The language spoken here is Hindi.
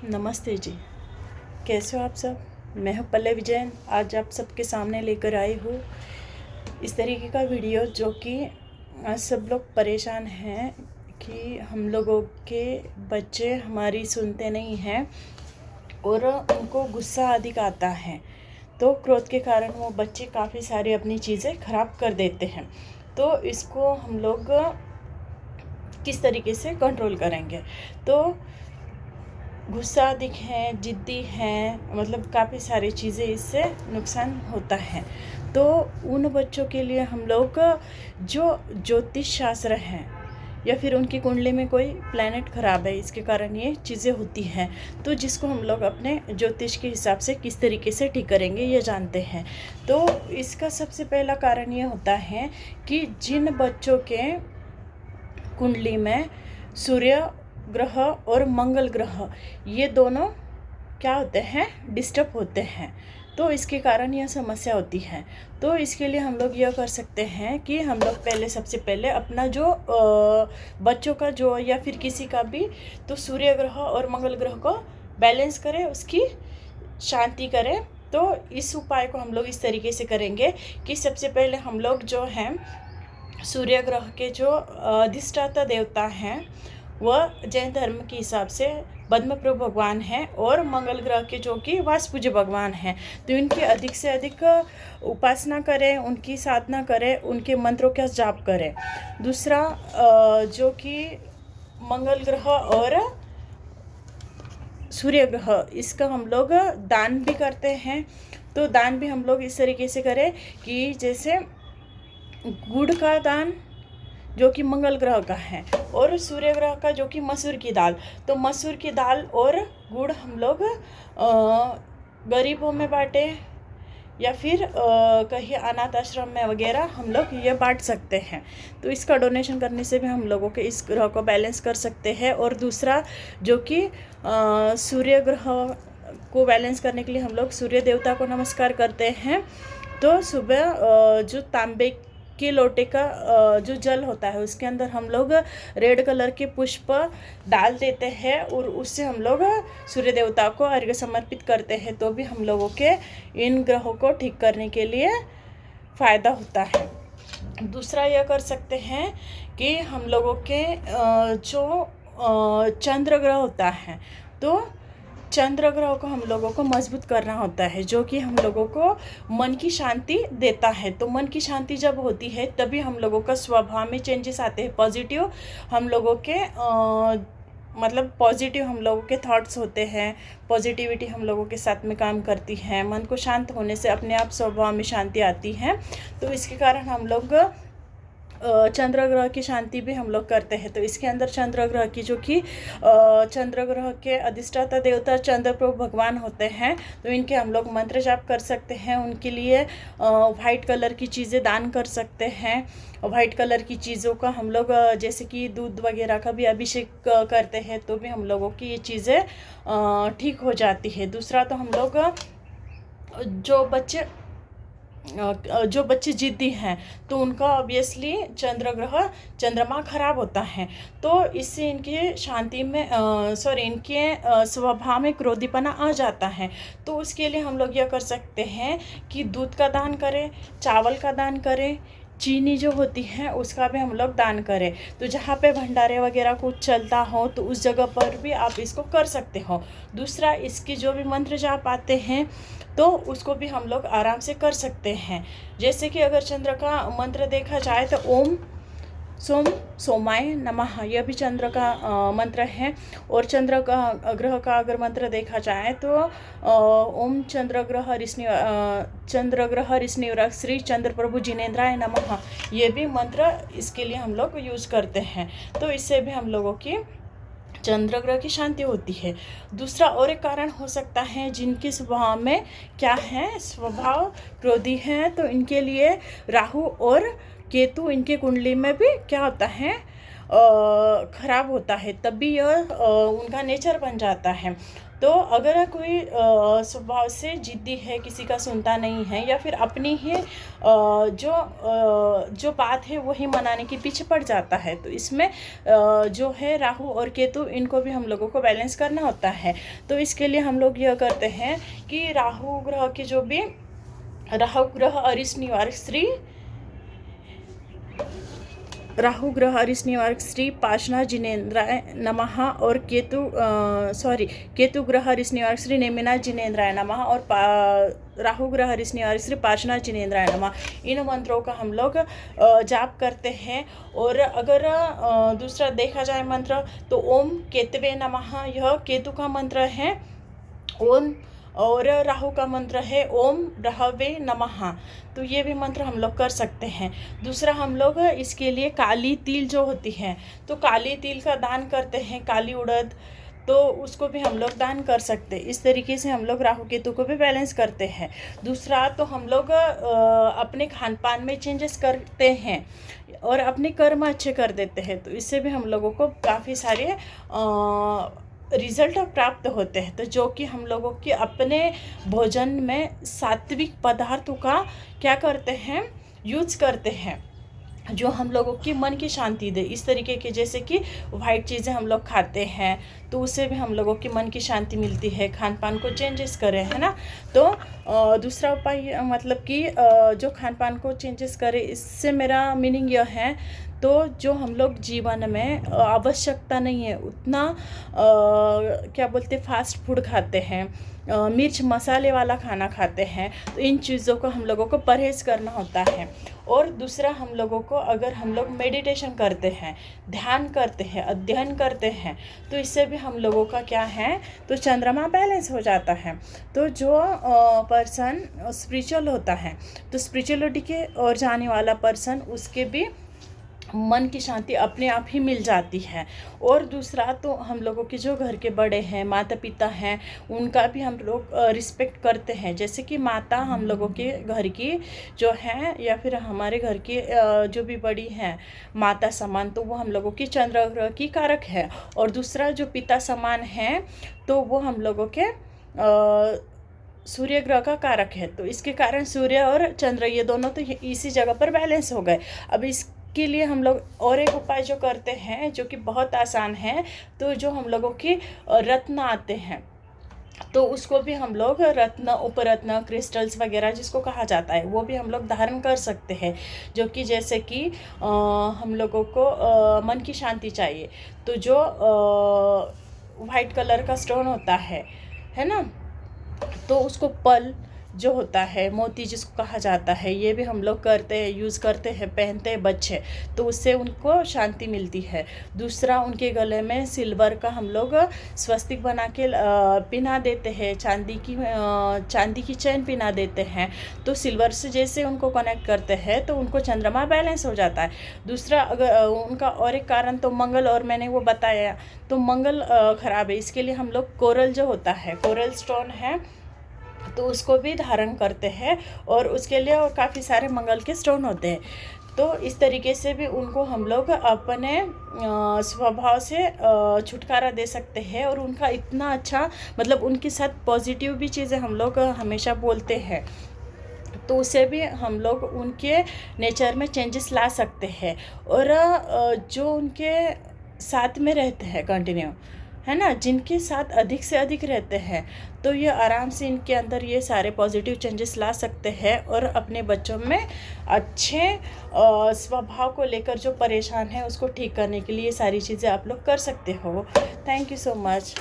नमस्ते जी। कैसे हो आप सब। मैं हूँ पल्लवी विजयन। आज आप सबके सामने लेकर आई हूँ इस तरीके का वीडियो जो कि आज सब लोग परेशान हैं कि हम लोगों के बच्चे हमारी सुनते नहीं हैं और उनको गुस्सा अधिक आता है। तो क्रोध के कारण वो बच्चे काफ़ी सारी अपनी चीज़ें ख़राब कर देते हैं। तो इसको हम लोग किस तरीके से कंट्रोल करेंगे। तो गुस्सा अधिक है, ज़िद्दी हैं, मतलब काफ़ी सारी चीज़ें इससे नुकसान होता है। तो उन बच्चों के लिए हम लोग जो ज्योतिष शास्त्र हैं या फिर उनकी कुंडली में कोई प्लैनेट ख़राब है, इसके कारण ये चीज़ें होती हैं, तो जिसको हम लोग अपने ज्योतिष के हिसाब से किस तरीके से ठीक करेंगे ये जानते हैं। तो इसका सबसे पहला कारण ये होता है कि जिन बच्चों के कुंडली में सूर्य ग्रह और मंगल ग्रह ये दोनों क्या होते हैं, डिस्टर्ब होते हैं, तो इसके कारण यह समस्या होती है। तो इसके लिए हम लोग यह कर सकते हैं कि हम लोग सबसे पहले अपना जो बच्चों का जो या फिर किसी का भी तो सूर्य ग्रह और मंगल ग्रह को बैलेंस करें, उसकी शांति करें। तो इस उपाय को हम लोग इस तरीके से करेंगे कि सबसे पहले हम लोग जो हैं सूर्य ग्रह के जो अधिष्ठाता देवता हैं वह जैन धर्म के हिसाब से पद्मप्रभु भगवान हैं और मंगल ग्रह के जो कि वासपूज्य भगवान हैं, तो इनकी अधिक से अधिक उपासना करें, उनकी साधना करें, उनके मंत्रों का जाप करें। दूसरा जो कि मंगल ग्रह और सूर्य ग्रह, इसका हम लोग दान भी करते हैं। तो दान भी हम लोग इस तरीके से करें कि जैसे गुड़ का दान जो कि मंगल ग्रह का है और सूर्य ग्रह का जो कि मसूर की दाल, तो मसूर की दाल और गुड़ हम लोग गरीबों में बांटे या फिर कहीं अनाथ आश्रम में वगैरह हम लोग ये बांट सकते हैं। तो इसका डोनेशन करने से भी हम लोगों के इस ग्रह को बैलेंस कर सकते हैं। और दूसरा जो कि सूर्य ग्रह को बैलेंस करने के लिए हम लोग सूर्य देवता को नमस्कार करते हैं। तो सुबह जो तांबे के लोटे का जो जल होता है उसके अंदर हम लोग रेड कलर के पुष्प डाल देते हैं और उससे हम लोग सूर्य देवता को अर्घ्य समर्पित करते हैं, तो भी हम लोगों के इन ग्रहों को ठीक करने के लिए फ़ायदा होता है। दूसरा यह कर सकते हैं कि हम लोगों के जो चंद्र ग्रह होता है, तो चंद्र ग्रह को हम लोगों को मजबूत करना होता है, जो कि हम लोगों को मन की शांति देता है। तो मन की शांति जब होती है तभी हम लोगों का स्वभाव में चेंजेस आते हैं, पॉजिटिव हम लोगों के मतलब पॉजिटिव हम लोगों के थॉट्स होते हैं, पॉजिटिविटी हम लोगों के साथ में काम करती है। मन को शांत होने से अपने आप स्वभाव में शांति आती है। तो इसके कारण हम लोग चंद्र ग्रह की शांति भी हम लोग करते हैं। तो इसके अंदर चंद्र ग्रह की जो कि चंद्र ग्रह के अधिष्ठाता देवता चंद्रप्रभु भगवान होते हैं, तो इनके हम लोग मंत्र जाप कर सकते हैं। उनके लिए वाइट कलर की चीज़ें दान कर सकते हैं। वाइट कलर की चीज़ों का हम लोग जैसे कि दूध वगैरह का भी अभिषेक करते हैं, तो भी हम लोगों की ये चीज़ें ठीक हो जाती है। दूसरा तो हम लोग जो बच्चे ज़िद्दी हैं तो उनका ऑब्वियसली चंद्रमा खराब होता है, तो इससे इनके शांति में इनके स्वभाव में क्रोधीपना आ जाता है। तो उसके लिए हम लोग यह कर सकते हैं कि दूध का दान करें, चावल का दान करें, चीनी जो होती है उसका भी हम लोग दान करें। तो जहाँ पे भंडारे वगैरह कुछ चलता हो तो उस जगह पर भी आप इसको कर सकते हो। दूसरा, इसकी जो भी मंत्र जाप आते हैं तो उसको भी हम लोग आराम से कर सकते हैं। जैसे कि अगर चंद्र का मंत्र देखा जाए तो ओम सोम सोमाय नमः, यह भी चंद्र का मंत्र है। और चंद्र का ग्रह का अगर मंत्र देखा जाए तो ओम चंद्रग्रह ऋष्णिवर श्री चंद्र प्रभु जिनेन्द्राय नमः, ये भी मंत्र इसके लिए हम लोग यूज़ करते हैं। तो इससे भी हम लोगों की चंद्र ग्रह की शांति होती है। दूसरा और एक कारण हो सकता है जिनके स्वभाव में क्या है, स्वभाव क्रोधी हैं, तो इनके लिए राहु और केतु इनके कुंडली में भी क्या होता है, खराब होता है, तभी यह उनका नेचर बन जाता है। तो अगर कोई स्वभाव से जिद्दी है, किसी का सुनता नहीं है, या फिर अपनी ही जो बात है वही मनाने के पीछे पड़ जाता है, तो इसमें जो है राहु और केतु, इनको भी हम लोगों को बैलेंस करना होता है। तो इसके लिए हम लोग यह करते हैं कि राहु ग्रह के जो भी राहु ग्रह अरिष्ट निवारक श्री पाशना जिनेन्द्राय नमः और केतु ग्रह अरिष्ट निवारक श्री नेमिना जिनेन्द्राय नमः और राहु ग्रह अरिष्ट निवारक श्री पाशना जिनेन्द्राय नमः, इन मंत्रों का हम लोग जाप करते हैं। और अगर दूसरा देखा जाए मंत्र तो ओम केतवे नमः, यह केतु का मंत्र है ओम, और राहु का मंत्र है ओम रहवे नमः। तो ये भी मंत्र हम लोग कर सकते हैं। दूसरा हम लोग इसके लिए काली तिल जो होती है, तो काली तिल का दान करते हैं, काली उड़द, तो उसको भी हम लोग दान कर सकते हैं। इस तरीके से हम लोग राहु केतु को भी बैलेंस करते हैं। दूसरा तो हम लोग अपने खान पान में चेंजेस करते हैं और अपने कर्म अच्छे कर देते हैं, तो इससे भी हम लोगों को काफ़ी सारे रिजल्ट प्राप्त होते हैं। तो जो कि हम लोगों के अपने भोजन में सात्विक पदार्थों का क्या करते हैं, यूज करते हैं, जो हम लोगों की मन की शांति दे। इस तरीके के जैसे कि वाइट चीज़ें हम लोग खाते हैं, तो उससे भी हम लोगों की मन की शांति मिलती है। खान पान को चेंजेस करें, है ना। तो दूसरा उपाय मतलब कि जो खान पान को चेंजेस करें, इससे मेरा मीनिंग यह है, तो जो हम लोग जीवन में आवश्यकता नहीं है उतना क्या बोलते फास्ट फूड खाते हैं, मिर्च मसाले वाला खाना खाते हैं, तो इन चीज़ों को हम लोगों को परहेज़ करना होता है। और दूसरा हम लोगों को, अगर हम लोग मेडिटेशन करते हैं, ध्यान करते हैं, अध्ययन करते हैं, तो इससे भी हम लोगों का क्या है, तो चंद्रमा बैलेंस हो जाता है। तो जो पर्सन स्पिरिचुअल होता है, तो स्पिरिचुअलिटी के और जाने वाला पर्सन, उसके भी मन की शांति अपने आप ही मिल जाती है। और दूसरा तो हम लोगों के जो घर के बड़े हैं, माता पिता हैं, उनका भी हम लोग रिस्पेक्ट करते हैं। जैसे कि माता हम लोगों के घर की जो है, या फिर हमारे घर की जो भी बड़ी हैं माता समान, तो वो हम लोगों की चंद्र ग्रह की कारक है। और दूसरा जो पिता समान है, तो वो हम लोगों के सूर्य ग्रह का कारक है। तो इसके कारण सूर्य और चंद्र ये दोनों तो इसी जगह पर बैलेंस हो गए। अब इसके लिए हम लोग और एक उपाय जो करते हैं, जो कि बहुत आसान है, तो जो हम लोगों की रत्न आते हैं, तो उसको भी हम लोग रत्न, उपरत्न, क्रिस्टल्स वगैरह जिसको कहा जाता है, वो भी हम लोग धारण कर सकते हैं। जो कि जैसे कि हम लोगों को मन की शांति चाहिए, तो जो वाइट कलर का स्टोन होता है ना, तो उसको पल जो होता है, मोती जिसको कहा जाता है, ये भी हम लोग करते हैं, यूज़ करते हैं, पहनते हैं बच्चे, तो उससे उनको शांति मिलती है। दूसरा, उनके गले में सिल्वर का हम लोग स्वस्तिक बना के पिना देते हैं, चांदी की चैन पिना देते हैं, तो सिल्वर से जैसे उनको कनेक्ट करते हैं, तो उनको चंद्रमा बैलेंस हो जाता है। दूसरा, अगर उनका और एक कारण तो मंगल, और मैंने वो बताया, तो मंगल खराब है, इसके लिए हम लोग कोरल जो होता है, कोरल स्टोन है, तो उसको भी धारण करते हैं, और उसके लिए और काफ़ी सारे मंगल के स्टोन होते हैं। तो इस तरीके से भी उनको हम लोग अपने स्वभाव से छुटकारा दे सकते हैं, और उनका इतना अच्छा, मतलब उनके साथ पॉजिटिव भी चीज़ें हम लोग हमेशा बोलते हैं, तो उसे भी हम लोग उनके नेचर में चेंजेस ला सकते हैं। और जो उनके साथ में रहते हैं कंटिन्यू, है ना, जिनके साथ अधिक से अधिक रहते हैं, तो ये आराम से इनके अंदर ये सारे पॉजिटिव चेंजेस ला सकते हैं, और अपने बच्चों में अच्छे स्वभाव को लेकर जो परेशान है उसको ठीक करने के लिए ये सारी चीज़ें आप लोग कर सकते हो। Thank you so much.